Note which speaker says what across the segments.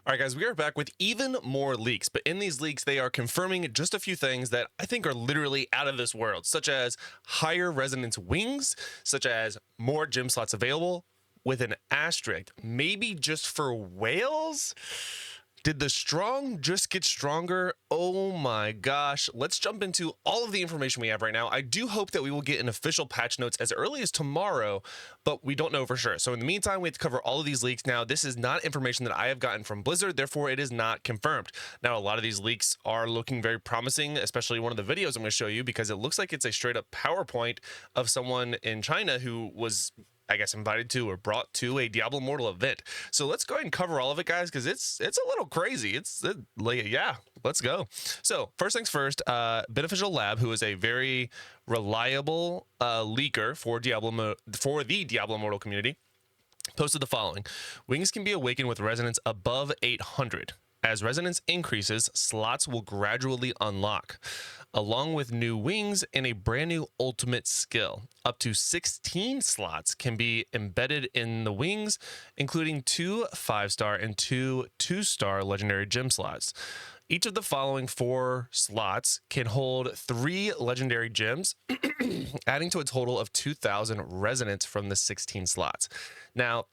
Speaker 1: All right, guys, we are back with even more leaks, but in these leaks, they are confirming just a few things that I think are literally out of this world, such as higher resonance wings, such as more gym slots available with an asterisk, maybe just for whales. Did the strong just get stronger? Oh my gosh. Let's jump into all of the information we have right now. I do hope that we will get an official patch notes as early as tomorrow, but we don't know for sure. So in the meantime, we have to cover all of these leaks. Now, this is not information that I have gotten from Blizzard, therefore it is not confirmed. Now, a lot of these leaks are looking very promising, especially one of the videos I'm going to show you, because it looks like it's a straight up PowerPoint of someone in China who was, I guess, invited to or brought to a Diablo Immortal event. So let's go ahead and cover all of it, guys, because it's a little crazy. Yeah, let's go. So first things first, Beneficial Lab, who is a very reliable leaker for the Diablo Immortal community, posted the following: wings can be awakened with resonance above 800. As resonance increases, slots will gradually unlock, along with new wings and a brand new ultimate skill. Up to 16 slots can be embedded in the wings, including 2 5-star and 2 2-star legendary gem slots. Each of the following 4 slots can hold 3 legendary gems, adding to a total of 2,000 resonance from the 16 slots. Now,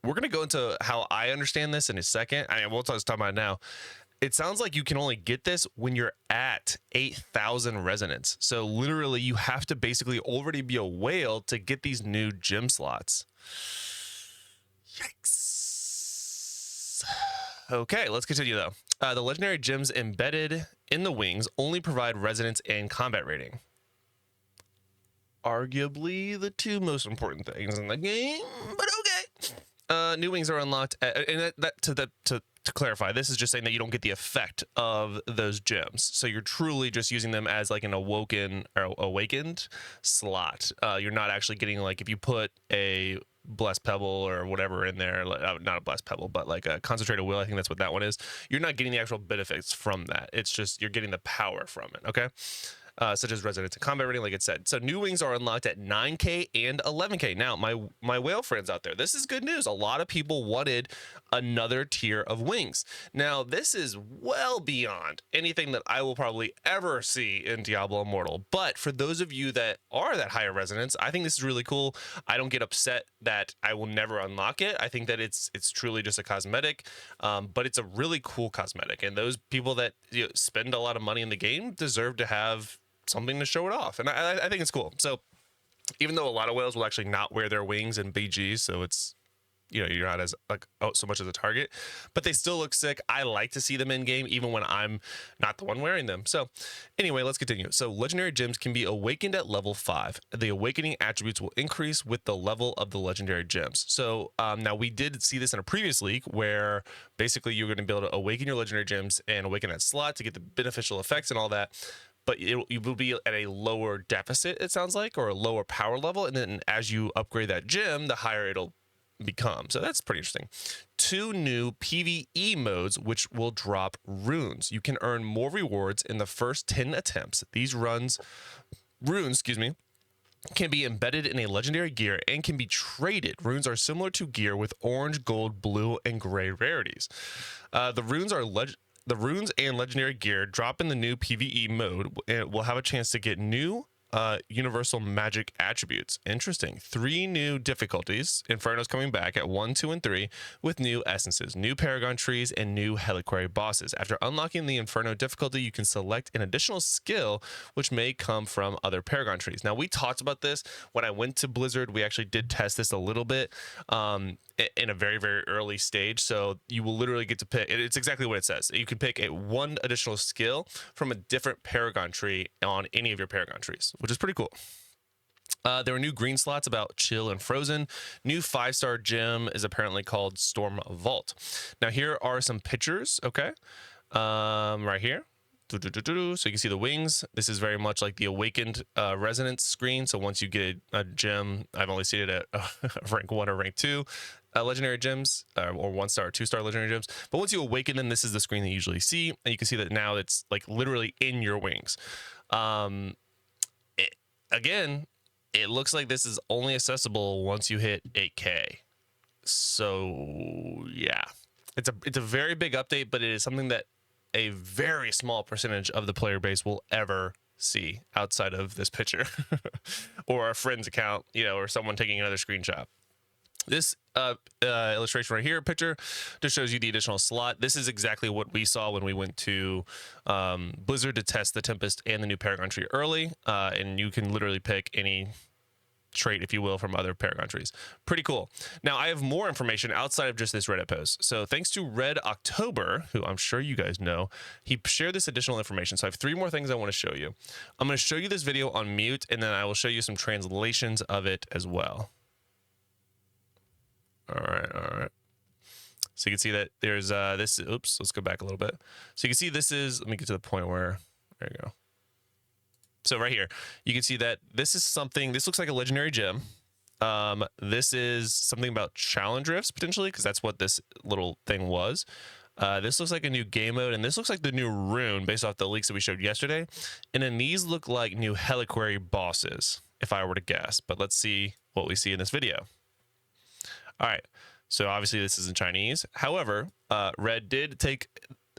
Speaker 1: we're going to go into how I understand this in a second. We'll talk about it now. It sounds like you can only get this when you're at 8,000 resonance. So literally, you have to basically already be a whale to get these new gem slots. Yikes. Okay, let's continue though. The legendary gems embedded in the wings only provide resonance and combat rating. Arguably the 2 most important things in the game, but okay. New wings are unlocked, and to clarify, this is just saying that you don't get the effect of those gems. So you're truly just using them as like an awakened slot. You're not actually getting, like, if you put a blessed pebble or whatever in there, not a blessed pebble, but like a concentrated will, I think that's what that one is. You're not getting the actual benefits from that. It's just you're getting the power from it. Okay. Such as resonance and combat rating, like it said. So new wings are unlocked at 9K and 11K. Now, my whale friends out there, this is good news. A lot of people wanted another tier of wings. Now, this is well beyond anything that I will probably ever see in Diablo Immortal. But for those of you that are that higher resonance, I think this is really cool. I don't get upset that I will never unlock it. I think that it's truly just a cosmetic, but it's a really cool cosmetic. And those people that spend a lot of money in the game deserve to have something to show it off, and I think it's cool. So even though a lot of whales will actually not wear their wings in BG, so it's, you're not as so much as a target, but they still look sick. I like to see them in game even when I'm not the one wearing them. So anyway, let's continue. So legendary gems can be awakened at level 5. The awakening attributes will increase with the level of the legendary gems. So now we did see this in a previous leak where basically you're going to be able to awaken your legendary gems and awaken that slot to get the beneficial effects and all that, but you will be at a lower deficit, it sounds like, or a lower power level. And then as you upgrade that gem, the higher it'll become. So that's pretty interesting. 2 new PvE modes, which will drop runes. You can earn more rewards in the first 10 attempts. These runes, can be embedded in a legendary gear and can be traded. Runes are similar to gear with orange, gold, blue, and gray rarities. The runes and legendary gear drop in the new PvE mode and will have a chance to get new universal magic attributes. Interesting. 3 new difficulties. Inferno's coming back at 1, 2, and 3 with new essences, new paragon trees, and new Heliquary bosses. After unlocking the Inferno difficulty, you can select an additional skill which may come from other paragon trees. Now, we talked about this when I went to Blizzard. We actually did test this a little bit in a very, very early stage. So you will literally get to pick, it's exactly what it says. You can pick one additional skill from a different paragon tree on any of your paragon trees, which is pretty cool. There are new green slots about Chill and Frozen. New 5-star gem is apparently called Storm Vault. Now here are some pictures, okay? Right here. So you can see the wings. This is very much like the awakened resonance screen. So once you get a gem, I've only seen it at rank 1 or rank 2 legendary gems, or 1-star or 2-star legendary gems. But once you awaken them, this is the screen that you usually see, and you can see that now it's like literally in your wings. Again, it looks like this is only accessible once you hit 8K. So yeah, It's a very big update, but it is something that a very small percentage of the player base will ever see outside of this picture or a friend's account, you know, or someone taking another screenshot. This illustration right here, picture, just shows you the additional slot. This is exactly what we saw when we went to Blizzard to test the Tempest and the new Paragon tree early, and you can literally pick any trait, if you will, from other Paragon trees. Pretty cool. Now, I have more information outside of just this Reddit post. So thanks to Red October, who I'm sure you guys know, he shared this additional information. So I have 3 more things I want to show you. I'm going to show you this video on mute, and then I will show you some translations of it as well. All right. So you can see that there's this, oops, let's go back a little bit. So you can see this is, let me get to the point where, there you go. So right here, you can see that this is something, this looks like a legendary gem. This is something about challenge rifts potentially, because that's what this little thing was. This looks like a new game mode, and this looks like the new Rune based off the leaks that we showed yesterday. And then these look like new Heliquary bosses, if I were to guess. But let's see what we see in this video. All right, so obviously this is in Chinese. However, Red did take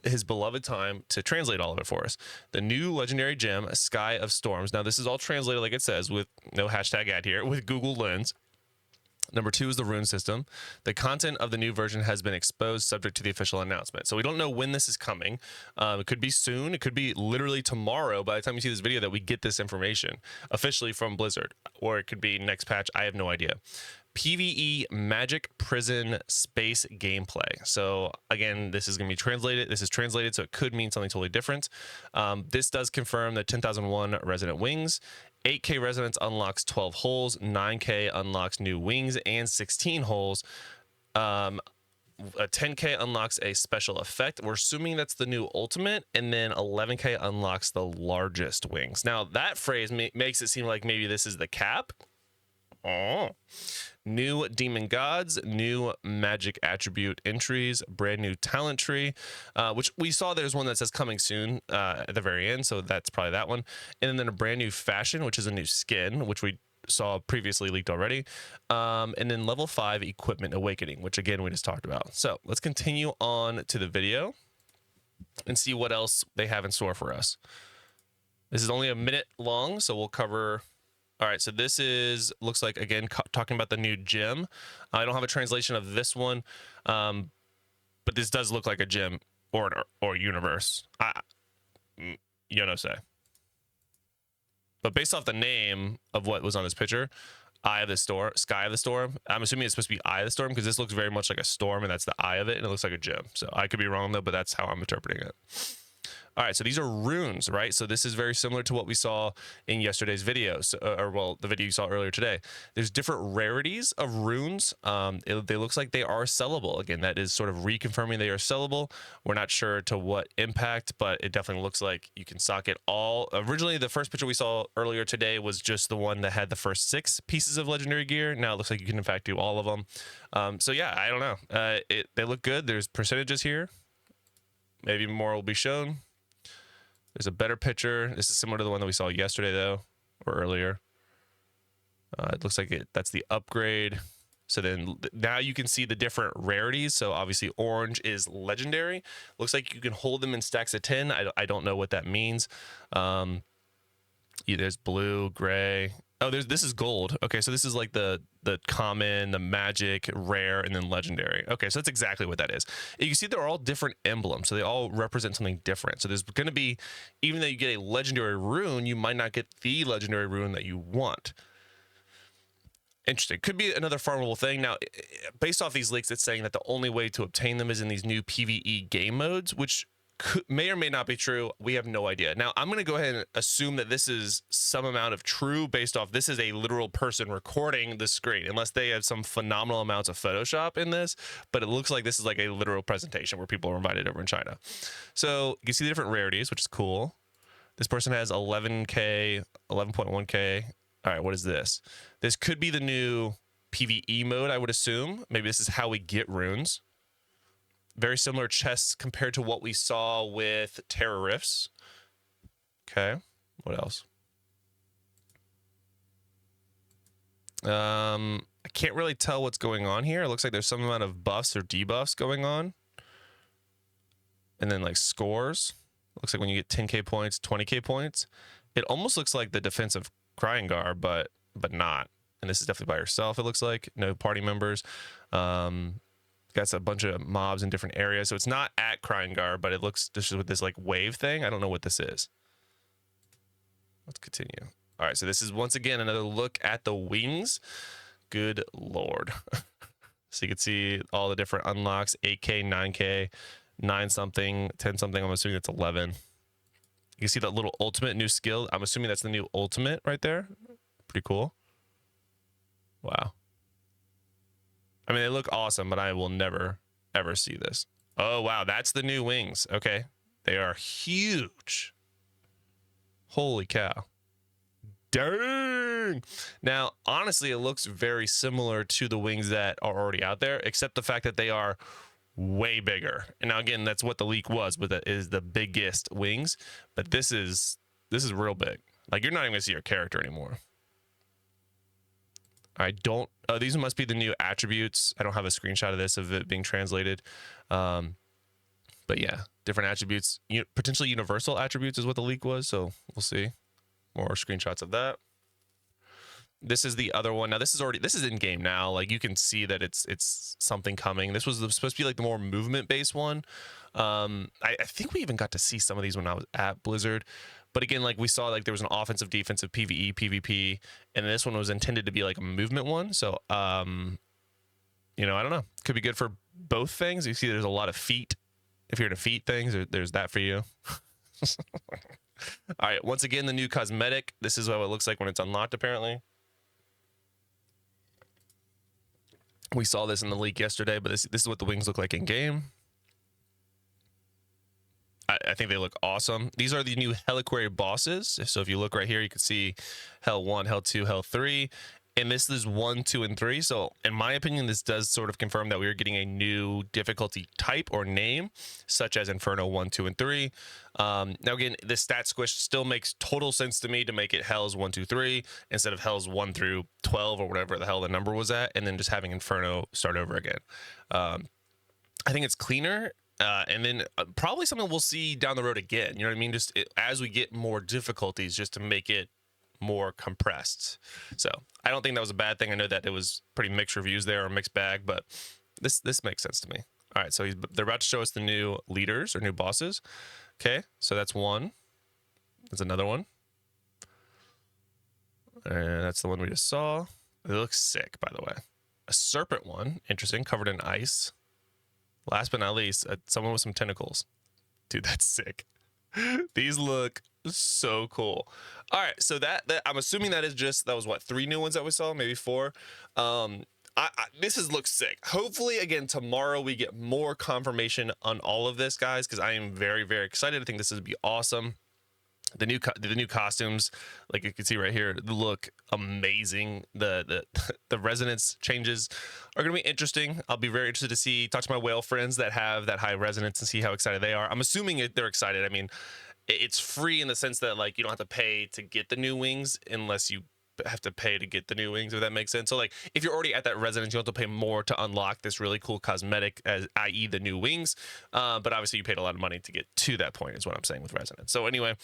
Speaker 1: his beloved time to translate all of it for us. The new legendary gem, Sky of Storms. Now, this is all translated like it says with no hashtag ad here, with Google Lens. Number 2 is the rune system. The content of the new version has been exposed subject to the official announcement. So we don't know when this is coming. It could be soon. It could be literally tomorrow by the time you see this video that we get this information officially from Blizzard. Or it could be next patch. I have no idea. PvE Magic Prison Space gameplay. So again, this is going to be translated. This is translated, so it could mean something totally different. This does confirm the 10,001 Resonant Wings. 8K Resonance unlocks 12 holes. 9K unlocks new wings and 16 holes. A 10K unlocks a special effect. We're assuming that's the new ultimate, and then 11K unlocks the largest wings. Now, that phrase makes it seem like maybe this is the cap. Oh. New demon gods, new magic attribute entries, brand new talent tree, which we saw there's one that says coming soon at the very end, so that's probably that one. And then a brand new fashion, which is a new skin, which we saw previously leaked already. And then level 5 equipment awakening, which again we just talked about. So let's continue on to the video and see what else they have in store for us. This is only a minute long, so we'll cover. All right, so this is, looks like, again, talking about the new gem. I don't have a translation of this one, but this does look like a gem or universe. You know, say. But based off the name of what was on this picture, Eye of the Storm, Sky of the Storm, I'm assuming it's supposed to be Eye of the Storm because this looks very much like a storm, and that's the eye of it, and it looks like a gem. So I could be wrong, though, but that's how I'm interpreting it. All right, so these are runes, right? So this is very similar to what we saw in yesterday's video, or well, the video you saw earlier today. There's different rarities of runes. They looks like they are sellable. Again, that is sort of reconfirming they are sellable. We're not sure to what impact, but it definitely looks like you can socket all. Originally, the first picture we saw earlier today was just the one that had the first 6 pieces of legendary gear. Now it looks like you can, in fact, do all of them. So yeah, I don't know. They look good. There's percentages here. Maybe more will be shown. There's a better picture. This is similar to the one that we saw yesterday, though, or earlier. It looks like that's the upgrade. So then now you can see the different rarities. So obviously orange is legendary. Looks like you can hold them in stacks of 10. I don't know what that means. There's blue, gray. Oh, this is gold. Okay, so this is like the common, the magic, rare, and then legendary. Okay, so that's exactly what that is. You can see they're all different emblems, so they all represent something different. So there's going to be, even though you get a legendary rune, you might not get the legendary rune that you want. Interesting. Could be another farmable thing. Now, based off these leaks, it's saying that the only way to obtain them is in these new PvE game modes, which may or may not be true. We have no idea. Now, I'm going to go ahead and assume that this is some amount of true based off this is a literal person recording the screen, unless they have some phenomenal amounts of Photoshop in this. But it looks like this is like a literal presentation where people are invited over in China. So you can see the different rarities, which is cool. This person has 11K, 11.1K. All right, what is this? This could be the new PvE mode, I would assume. Maybe this is how we get runes. Very similar chests compared to what we saw with Terror Rifts. Okay, what else? I can't really tell what's going on here. It looks like there's some amount of buffs or debuffs going on. And then like scores. Looks like when you get 10k points, 20k points. It almost looks like the defensive Kryengar, but not. And this is definitely by yourself, it looks like. No party members. Got a bunch of mobs in different areas. So it's not at Kryengar, but it looks, this is with this like wave thing. I don't know what this is. Let's continue. All right, so this is once again another look at the wings. Good Lord. So you can see all the different unlocks, 8k, 9k, 9 something, 10 something. I'm assuming that's 11. You can see that little ultimate new skill. I'm assuming that's the new ultimate right there. Pretty cool. Wow. I mean, they look awesome, but I will never, ever see this. Oh, wow. That's the new wings. Okay. They are huge. Holy cow. Dang. Now, honestly, it looks very similar to the wings that are already out there, except the fact that they are way bigger. And now, again, that's what the leak was, but that is the biggest wings. But this is real big. Like, you're not even going to see your character anymore. I don't, oh, these must be the new attributes. I don't have a screenshot of this, of it being translated. But yeah, different attributes, potentially universal attributes is what the leak was. So we'll see more screenshots of that. This is the other one. Now this is in game now. Like you can see that it's something coming. This was supposed to be like the more movement based one. I think we even got to see some of these when I was at Blizzard. But again, like we saw, like there was an offensive, defensive, PvE, PvP, and this one was intended to be like a movement one. So, I don't know. Could be good for both things. You see, there's a lot of feet. If you're into feet things, there's that for you. All right. Once again, the new cosmetic. This is what it looks like when it's unlocked. Apparently, we saw this in the leak yesterday, but this is what the wings look like in game. I think they look awesome. These are the new Heliquary bosses. So if you look right here, you can see Hell 1, Hell 2, Hell 3. And this is 1, 2, and 3. So in my opinion, this does sort of confirm that we are getting a new difficulty type or name, such as Inferno 1, 2, and 3. Now again, this stat squish still makes total sense to me to make it Hells 1, 2, 3 instead of Hells 1 through 12 or whatever the hell the number was at, and then just having Inferno start over again. I think it's cleaner. And then probably something we'll see down the road again. You know what I mean? Just as we get more difficulties, just to make it more compressed. So I don't think that was a bad thing. I know that it was pretty mixed reviews there, or mixed bag, but this makes sense to me. All right, so they're about to show us the new leaders or new bosses. Okay, so that's one. There's another one. And that's the one we just saw. It looks sick, by the way. A serpent one, interesting, covered in ice. Last but not least, someone with some tentacles. Dude, that's sick. These look so cool. All right, so that I'm assuming that was what, 3 new ones that we saw, maybe 4. This looks sick. Hopefully, again, tomorrow we get more confirmation on all of this, guys, because I am very, very excited. I think this would be awesome. The new costumes, like you can see right here, look amazing. The resonance changes are going to be interesting. I'll be very interested to talk to my whale friends that have that high resonance and see how excited they are. I'm assuming they're excited. I mean, it's free in the sense that like you don't have to pay to get the new wings unless you have to pay to get the new wings, if that makes sense. So like if you're already at that resonance, you have to pay more to unlock this really cool cosmetic, as i.e. the new wings, but obviously you paid a lot of money to get to that point, is what I'm saying with resonance. So anyway,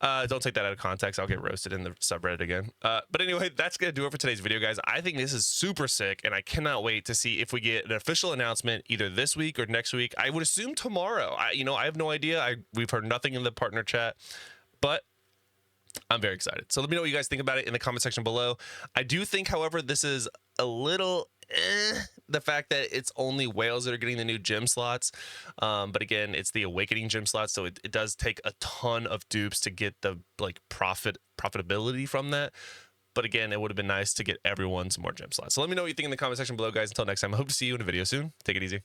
Speaker 1: don't take that out of context. I'll get roasted in the subreddit again, but anyway, that's gonna do it for today's video, guys. I think this is super sick, and I cannot wait to see if we get an official announcement either this week or next week. I would assume tomorrow. I have no idea. We've heard nothing in the partner chat, but I'm very excited. So let me know what you guys think about it in the comment section below. I do think, however, this is a little the fact that it's only whales that are getting the new gem slots. But again, it's the awakening gem slots, so it does take a ton of dupes to get the like profitability from that. But again, it would have been nice to get everyone some more gem slots. So let me know what you think in the comment section below, guys. Until next time, I hope to see you in a video soon. Take it easy.